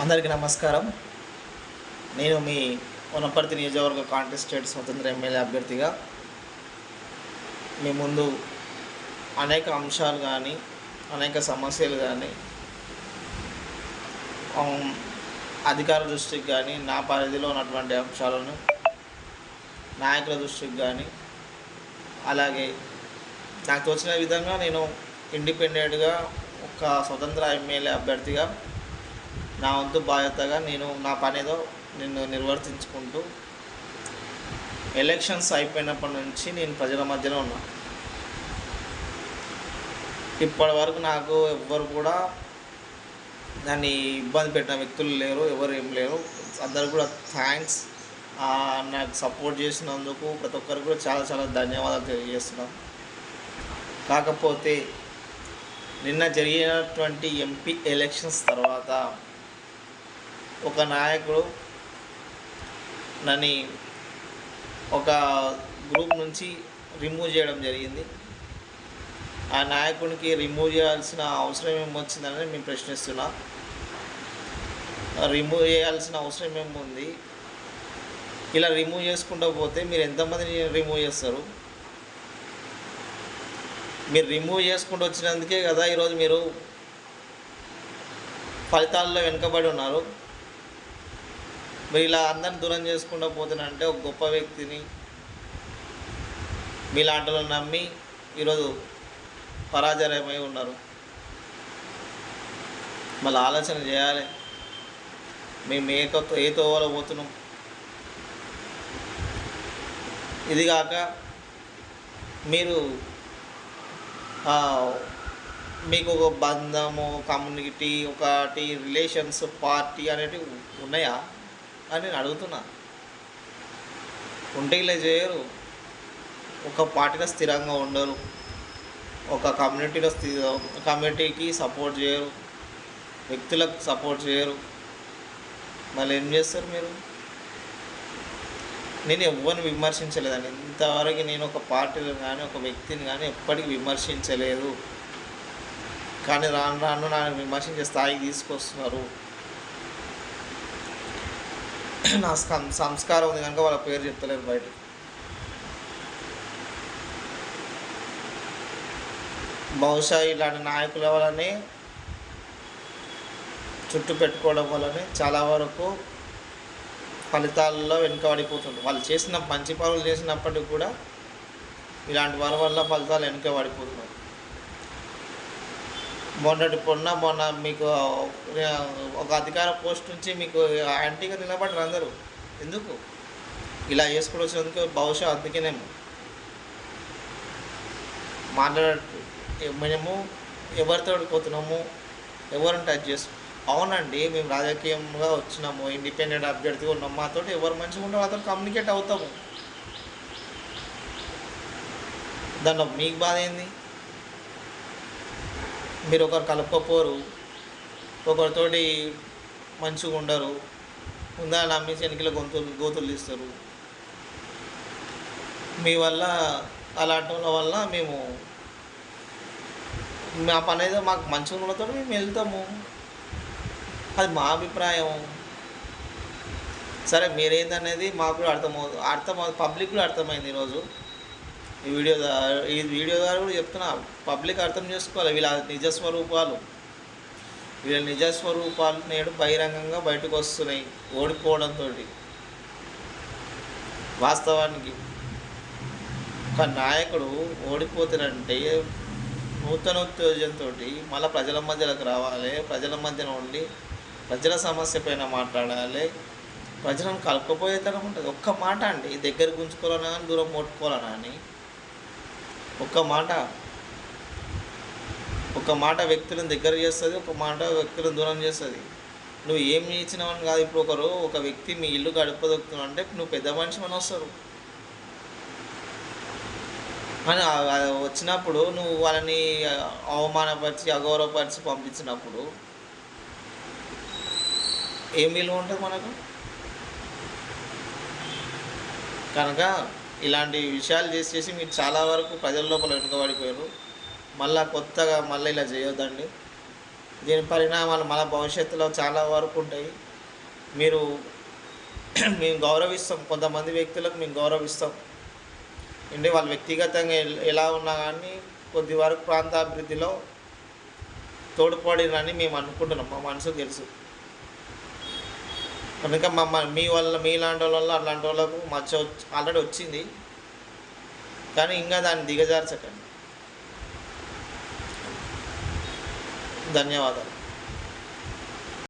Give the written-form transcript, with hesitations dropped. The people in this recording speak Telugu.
అందరికీ నమస్కారం. నేను మీ వనపర్తి నియోజకవర్గ కాంటెస్టెడ్ స్వతంత్ర ఎమ్మెల్యే అభ్యర్థిగా మీ ముందు అనేక అంశాలు కానీ అనేక సమస్యలు కానీ అధికారుల దృష్టికి కానీ నా పరిధిలో ఉన్నటువంటి అంశాలను నాయకుల దృష్టికి కానీ అలాగే నాకు తోచిన విధంగా నేను ఇండిపెండెంట్గా ఒక స్వతంత్ర ఎమ్మెల్యే అభ్యర్థిగా నా వంతు బాధ్యతగా నేను నా పనేదో నేను నిర్వర్తించుకుంటూ ఎలక్షన్స్ అయిపోయినప్పటి నుంచి నేను ప్రజల మధ్యలో ఉన్నా. ఇప్పటి వరకు నాకు ఎవ్వరు కూడా దాన్ని ఇబ్బంది పెట్టిన వ్యక్తులు లేరు, ఎవరు ఏం లేరు. అందరు కూడా థ్యాంక్స్. నాకు సపోర్ట్ చేసినందుకు ప్రతి ఒక్కరికి కూడా చాలా చాలా ధన్యవాదాలు తెలియజేస్తున్నాం. కాకపోతే నిన్న జరిగినటువంటి ఎంపీ ఎలక్షన్స్ తర్వాత ఒక నాయకుడు నన్ను ఒక గ్రూప్ నుంచి రిమూవ్ చేయడం జరిగింది. ఆ నాయకునికి రిమూవ్ చేయాల్సిన అవసరం ఏమొచ్చిందని మేము ప్రశ్నిస్తున్నాం. రిమూవ్ చేయాల్సిన అవసరం ఏముంది? ఇలా రిమూవ్ చేసుకుంటూ పోతే మీరు ఎంతమందిని రిమూవ్ చేస్తారు? మీరు రిమూవ్ చేసుకుంటూ వచ్చినందుకే కదా ఈరోజు మీరు ఫలితాల్లో వెనుకబడి ఉన్నారు. మీరు ఇలా అందరిని దూరం చేసుకుంటూ పోతున్నంటే ఒక గొప్ప వ్యక్తిని మీలాంటి వాళ్ళని నమ్మి ఈరోజు పరాజయమై ఉన్నారు. మళ్ళీ ఆలోచన చేయాలి, మేము ఏ తోవలో పోతున్నాం. ఇది కాక మీరు మీకు ఒక బంధము, కమ్యూనిటీ, ఒకటి రిలేషన్స్, పార్టీ అనేటివి ఉన్నాయా అని నేను అడుగుతున్నా. ఉంటే ఇలా చేయరు. ఒక పార్టీలో స్థిరంగా ఉండరు, ఒక కమ్యూనిటీకి సపోర్ట్ చేయరు, వ్యక్తులకు సపోర్ట్ చేయరు. మళ్ళీ ఏం చేస్తారు మీరు? నేను ఎవరిని విమర్శించలేదండి. ఇంతవరకు నేను ఒక పార్టీని కానీ ఒక వ్యక్తిని కానీ ఎప్పటికీ విమర్శించలేదు. కానీ రాను రాను నన్ను విమర్శించే స్థాయికి తీసుకొస్తున్నారు. నా సంస్కారం ఉంది కనుక వాళ్ళ పేరు చెప్తలేరు బయట. బహుశా ఇలాంటి నాయకుల వల్లనే చుట్టూ పెట్టుకోవడం వల్లనే చాలా వరకు ఫలితాల్లో వెనుకబడిపోతుంది. వాళ్ళు చేసిన మంచి పనులు చేసినప్పటికీ కూడా ఇలాంటి వాళ్ళ వల్ల ఫలితాలు వెనుకబడిపోతున్నారు. మొన్న మీకు ఒక అధికార పోస్ట్ నుంచి మీకు యాంటీగా నిలబడరు అందరూ. ఎందుకు ఇలా చేసుకుని వచ్చినందుకు? బహుశా అందుకేనేమో మేము ఎవరితో పోతున్నాము, ఎవరిని టచ్ చేస్తాం. అవునండి, మేము రాజకీయంగా వచ్చినాము, ఇండిపెండెంట్ అభ్యర్థిగా ఉన్నాం. మాతో ఎవరు మంచిగా ఉంటారో అతను కమ్యూనికేట్ అవుతాము. దాంట్లో మీకు బాధ ఏంది? మీరు ఒకరు కలుపుకోపోరు, ఒకరితోటి మంచిగా ఉండరు, ఉందా నమ్మేసి వెనుకల గోతులు తీస్తారు. మీ వల్ల అలాంటి వాళ్ళ వల్ల మేము మా పని ఏదో మాకు మంచిగా ఉండతో మేము వెళ్తాము. అది మా అభిప్రాయం. సరే, మీరేందనేది మాకు కూడా అర్థమవుతుంది, పబ్లిక్ కూడా అర్థమైంది. ఈరోజు ఈ వీడియో ద్వారా కూడా చెప్తున్నా, పబ్లిక్ అర్థం చేసుకోవాలి వీళ్ళ నిజస్వరూపాలు. వీళ్ళ నిజస్వరూపాలు నేడు బహిరంగంగా బయటకు వస్తున్నాయి ఓడిపోవడంతో. వాస్తవానికి ఒక నాయకుడు ఓడిపోతారంటే నూతన ఉత్తేజంతో మళ్ళీ ప్రజల మధ్యలోకి రావాలి, ప్రజల మధ్యన ఉండి ప్రజల సమస్య పైన మాట్లాడాలి, ప్రజలను కలుపుకపోయేతనం ఉంటుంది. ఒక్క మాట అండి, దగ్గర గుంజుకోవాలన్నా కానీ దూరం ముట్టుకోవాలన్నా అని ఒక మాట వ్యక్తులను దగ్గర చేస్తుంది, ఒక మాట వ్యక్తులను దూరం చేస్తుంది. నువ్వు ఏం ఇచ్చినావని కాదు. ఇప్పుడు ఒక వ్యక్తి మీ ఇల్లు గడపదొక్కుతున్నావు అంటే నువ్వు పెద్ద మనిషి అని వస్తారు అని వచ్చినప్పుడు నువ్వు వాళ్ళని అవమానపరిచి అగౌరవపరిచి పంపించినప్పుడు ఏం విలువ ఉంటుంది మనకు? కనుక ఇలాంటి విషయాలు చేసి మీరు చాలా వరకు ప్రజల లోపల వెనుకబడిపోయారు. మళ్ళీ కొత్తగా ఇలా చేయొద్దండి. దీని పరిణామాలు మన భవిష్యత్తులో చాలా వరకు ఉంటాయి. మీరు మేము గౌరవిస్తాం, కొంతమంది వ్యక్తులకు మేము గౌరవిస్తాం. అంటే వాళ్ళు వ్యక్తిగతంగా ఎలా ఉన్నా కానీ కొద్ది వరకు ప్రాంతాభివృద్ధిలో తోడ్పడినని మేము అనుకుంటున్నాం, మా మనసుకు తెలుసు. కనుక మీ వల్ల మీలాంటి వాళ్ళ వల్ల అలాంటి వాళ్ళకు మచ్చ ఆల్రెడీ వచ్చింది, కానీ ఇంకా దాన్ని దిగజార్చకండి. ధన్యవాదాలు.